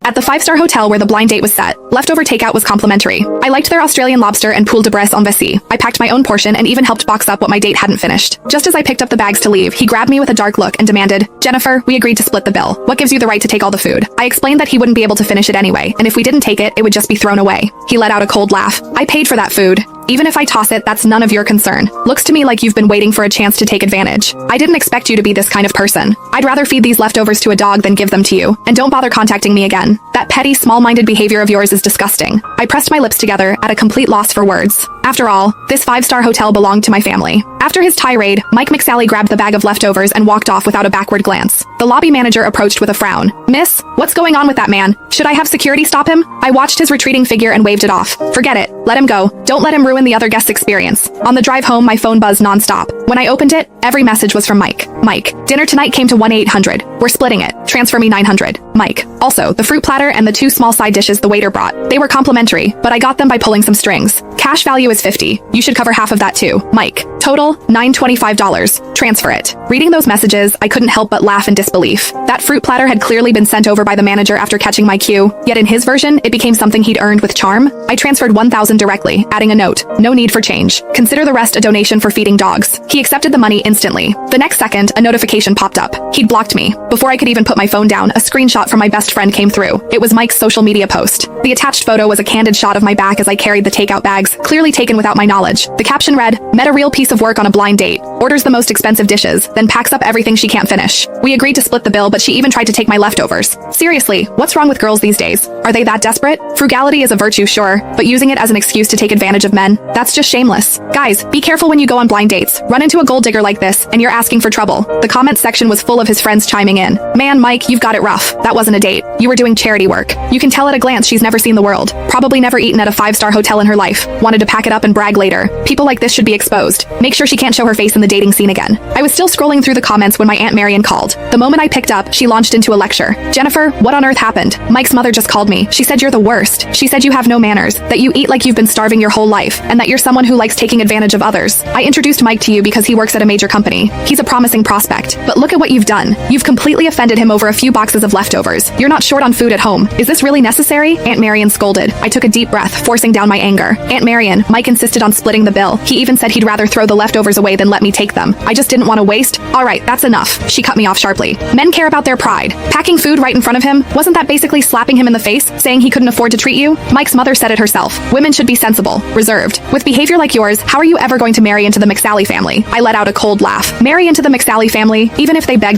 At the five-star hotel where the blind date was set, leftover takeout was complimentary. I liked their Australian lobster and poule de braise en vessie. I packed my own portion and even helped box up what my date hadn't finished. Just as I picked up the bags to leave, he grabbed me with a dark look and demanded, "Jennifer, we agreed to split the bill. What gives you the right to take all the food?" I explained that he wouldn't be able to finish it anyway, and if we didn't take it, it would just be thrown away. He let out a cold laugh. "I paid for that food. Even if I toss it, that's none of your concern. Looks to me like you've been waiting for a chance to take advantage. I didn't expect you to be this kind of person. I'd rather feed these leftovers to a dog than give them to you. And don't bother contacting me again. That petty, small-minded behavior of yours is disgusting." I pressed my lips together at a complete loss for words. After all, this five-star hotel belonged to my family. After his tirade, Mike McSally grabbed the bag of leftovers and walked off without a backward glance. The lobby manager approached with a frown. "Miss, what's going on with that man? Should I have security stop him?" I watched his retreating figure and waved it off. "Forget it. Let him go. Don't let him ruin the other guest's experience." On the drive home, my phone buzzed nonstop. When I opened it, every message was from Mike. "Mike, dinner tonight came to 1-800. We're splitting it. Transfer me 900. Mike." Also, the fruit platter and the 2 small side dishes the waiter brought. They were complimentary, but I got them by pulling some strings. Cash value is $50. You should cover half of that too. Mike. Total, $925. Transfer it. Reading those messages, I couldn't help but laugh in disbelief. That fruit platter had clearly been sent over by the manager after catching my cue, yet in his version, it became something he'd earned with charm. I transferred $1,000 directly, adding a note. "No need for change. Consider the rest a donation for feeding dogs." He accepted the money instantly. The next second, a notification popped up. He'd blocked me. Before I could even put my phone down, a screenshot from my best friend came through. It was Mike's social media post. The attached photo was a candid shot of my back as I carried the takeout bags, clearly taken without my knowledge. The caption read, "Met a real piece of work on a blind date. Orders the most expensive dishes, then packs up everything she can't finish." We agreed to split the bill, but she even tried to take my leftovers. Seriously, what's wrong with girls these days? Are they that desperate? Frugality is a virtue, sure, but using it as an excuse to take advantage of men, that's just shameless. Guys, be careful when you go on blind dates. Run into a gold digger like this, and you're asking for trouble. The comment section was full of his friends chiming in. "Man, Mike, you've got it rough. That wasn't a date. You were doing charity work. You can tell at a glance she's never seen the world. Probably never eaten at a 5-star hotel in her life. Wanted to pack it up and brag later. People like this should be exposed. Make sure she can't show her face in the dating scene again." I was still scrolling through the comments when my Aunt Marion called. The moment I picked up, she launched into a lecture. "Jennifer, what on earth happened? Mike's mother just called me. She said you're the worst. She said you have no manners, that you eat like you've been starving your whole life, and that you're someone who likes taking advantage of others. I introduced Mike to you because he works at a major company. He's a promising prospect. But look at what you've done. You've completely offended him over a few boxes of leftovers. You're not short on food at home. Is this really necessary?" Aunt Marion scolded. I took a deep breath, forcing down my anger. "Aunt Marion, Mike insisted on splitting the bill. He even said he'd rather throw the leftovers away than let me take them. I just didn't want to waste." "All right, that's enough." She cut me off sharply. "Men care about their pride. Packing food right in front of him, wasn't that basically slapping him in the face, saying he couldn't afford to treat you? Mike's mother said it herself. Women should be sensible, reserved. With behavior like yours, how are you ever going to marry into the McSally family?" I let out a cold laugh. Marry into the McSally family, even if they begged